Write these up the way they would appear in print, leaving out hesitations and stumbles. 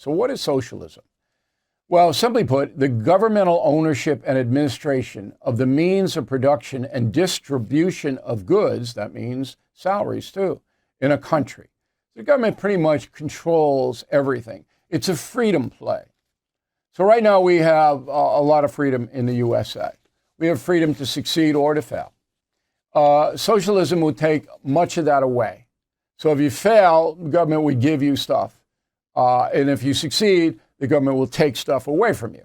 So what is socialism? Well, simply put, the governmental ownership and administration of the means of production and distribution of goods, that means salaries too, in a country. The government pretty much controls everything. It's a freedom play. So right now we have a lot of freedom in the USA. We have freedom to succeed or to fail. Socialism would take much of that away. So if you fail, the government would give you stuff. And if you succeed, the government will take stuff away from you.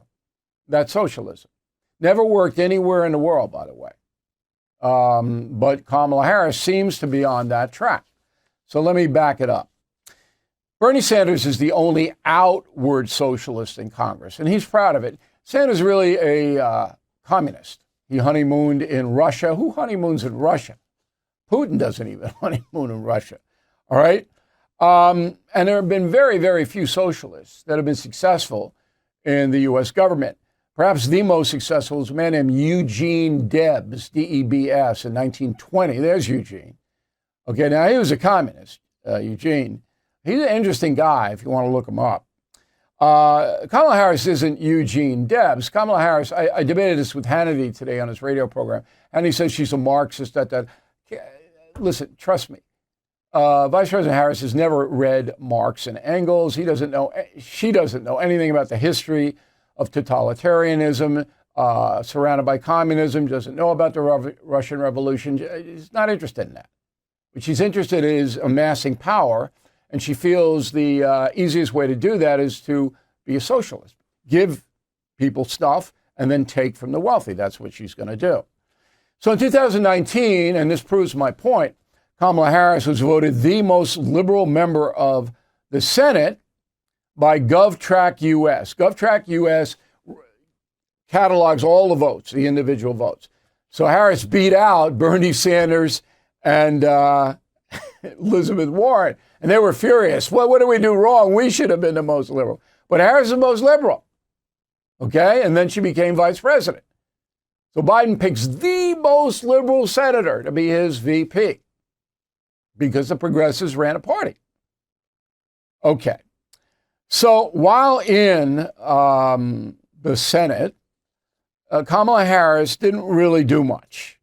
That's socialism. Never worked anywhere in the world, by the way. But Kamala Harris seems to be on that track. So let me back it up. Bernie Sanders is the only outward socialist in Congress, and he's proud of it. Sanders is really a communist. He honeymooned in Russia. Who honeymoons in Russia? Putin doesn't even honeymoon in Russia. All right? And there have been very, very few socialists that have been successful in the U.S. government. Perhaps the most successful is a man named Eugene Debs, D-E-B-S, in 1920. There's Eugene. Okay, now he was a communist, Eugene. He's an interesting guy if you want to look him up. Kamala Harris isn't Eugene Debs. Kamala Harris, I debated this with Hannity today on his radio program, and he says she's a Marxist. Listen, trust me. Vice President Harris has never read Marx and Engels. She doesn't know anything about the history of totalitarianism, surrounded by communism, doesn't know about the Russian Revolution. She's not interested in that. What she's interested in is amassing power, and she feels the easiest way to do that is to be a socialist. Give people stuff and then take from the wealthy. That's what she's going to do. So in 2019, and this proves my point, Kamala Harris was voted the most liberal member of the Senate by GovTrack US. GovTrack US catalogs all the votes, the individual votes. So Harris beat out Bernie Sanders and Elizabeth Warren. And they were furious. Well, what did we do wrong? We should have been the most liberal. But Harris is the most liberal. Okay? And then she became vice president. So Biden picks the most liberal senator to be his VP because the progressives ran a party. Okay. So while in the Senate, Kamala Harris didn't really do much.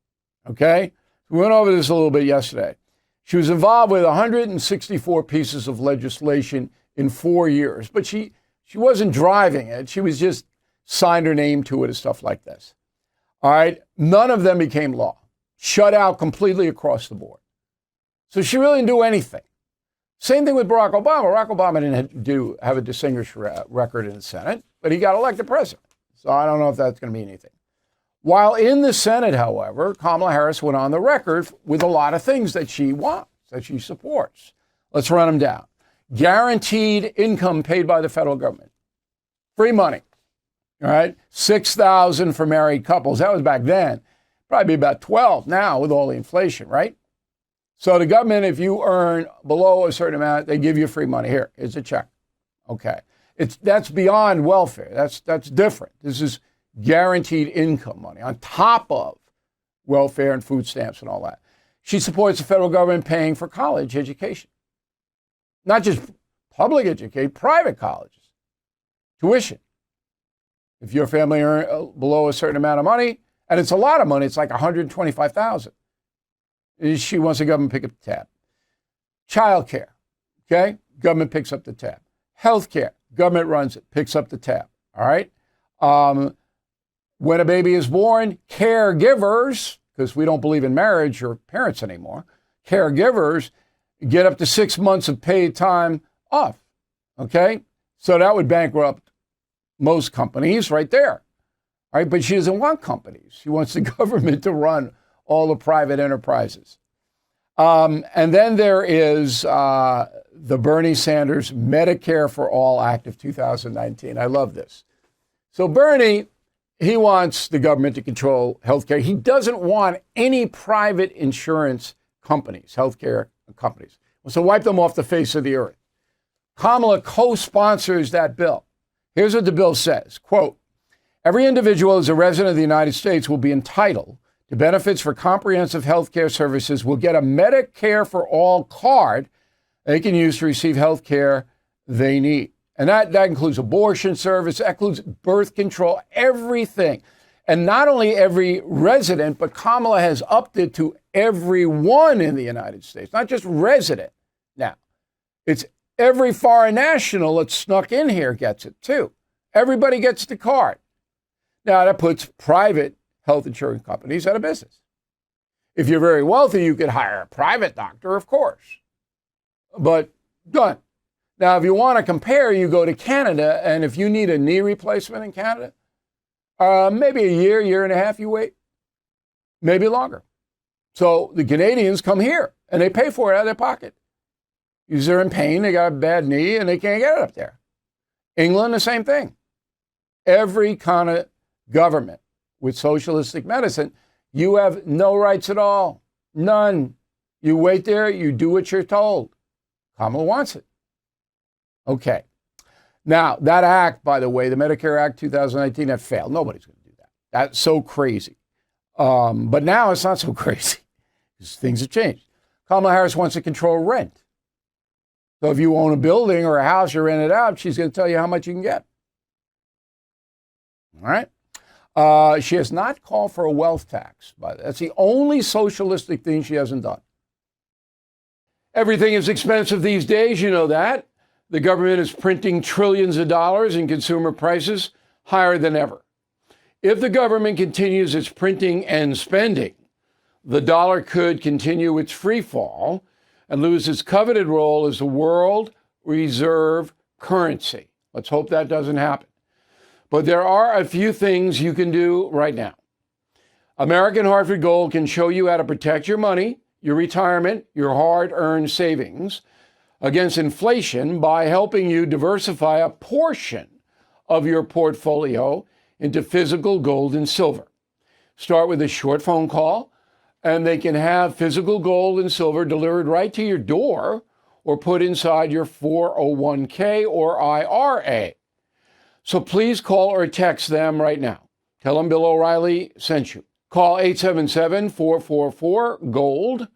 Okay? We went over this a little bit yesterday. She was involved with 164 pieces of legislation in 4 years, but she wasn't driving it. She was just signed her name to it and stuff like this. All right. None of them became law. Shut out completely across the board. So she really didn't do anything. Same thing with Barack Obama. Barack Obama didn't have a distinguished record in the Senate, but he got elected president. So I don't know if that's going to mean anything. While in the Senate, however, Kamala Harris went on the record with a lot of things that she wants, that she supports. Let's run them down. Guaranteed income paid by the federal government. Free money. All right? $6,000 for married couples. That was back then. Probably be about $12 now with all the inflation, right? So the government, if you earn below a certain amount, they give you free money. Here, here's a check. Okay. That's beyond welfare. That's different. This is guaranteed income money on top of welfare and food stamps and all that. She supports the federal government paying for college education. Not just public education, private colleges. Tuition. If your family earns below a certain amount of money, and it's a lot of money, it's like $125,000. She wants the government to pick up the tab. Child care, okay? Government picks up the tab. Health care, government runs it, picks up the tab, all right? When a baby is born, caregivers, because we don't believe in marriage or parents anymore, caregivers get up to 6 months of paid time off, okay? So that would bankrupt most companies right there, all right? But she doesn't want companies. She wants the government to run all the private enterprises. And then there is the Bernie Sanders Medicare for All Act of 2019. I love this. So Bernie, he wants the government to control healthcare. He doesn't want any private insurance companies, healthcare companies. So wipe them off the face of the earth. Kamala co-sponsors that bill. Here's what the bill says, quote, every individual as a resident of the United States will be entitled to benefits for comprehensive health care services, will get a Medicare for All card they can use to receive health care they need. And that includes abortion service, that includes birth control, everything. And not only every resident, but Kamala has upped it to everyone in the United States, not just resident. Now, it's every foreign national that snuck in here gets it too. Everybody gets the card. Now, that puts private health insurance companies out of business. If you're very wealthy, you could hire a private doctor, of course. But done. Now, if you want to compare, you go to Canada, and if you need a knee replacement in Canada, maybe a year and a half you wait, maybe longer. So the Canadians come here, and they pay for it out of their pocket. Because they're in pain, they got a bad knee, and they can't get it up there. England, the same thing. Every kind of government with socialistic medicine, you have no rights at all. None. You wait there, you do what you're told. Kamala wants it. Okay. Now, that act, by the way, the Medicare Act 2019, that failed. Nobody's going to do that. That's so crazy. But now it's not so crazy because things have changed. Kamala Harris wants to control rent. So if you own a building or a house, you rent it out, she's going to tell you how much you can get. All right? She has not called for a wealth tax. But that's the only socialistic thing she hasn't done. Everything is expensive these days, you know that. The government is printing trillions of dollars and consumer prices higher than ever. If the government continues its printing and spending, the dollar could continue its free fall and lose its coveted role as the world reserve currency. Let's hope that doesn't happen. But there are a few things you can do right now. American Hartford Gold can show you how to protect your money, your retirement, your hard-earned savings against inflation by helping you diversify a portion of your portfolio into physical gold and silver. Start with a short phone call, and they can have physical gold and silver delivered right to your door or put inside your 401k or IRA. So please call or text them right now. Tell them Bill O'Reilly sent you. Call 877-444-GOLD,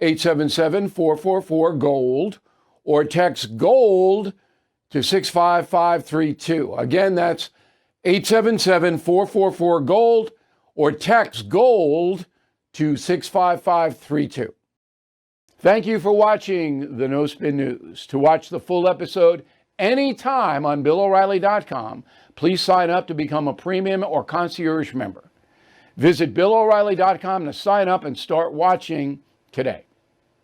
877-444-GOLD, or text GOLD to 65532. Again, that's 877-444-GOLD, or text GOLD to 65532. Thank you for watching the No Spin News. To watch the full episode anytime on BillO'Reilly.com, please sign up to become a premium or concierge member. Visit BillO'Reilly.com to sign up and start watching today.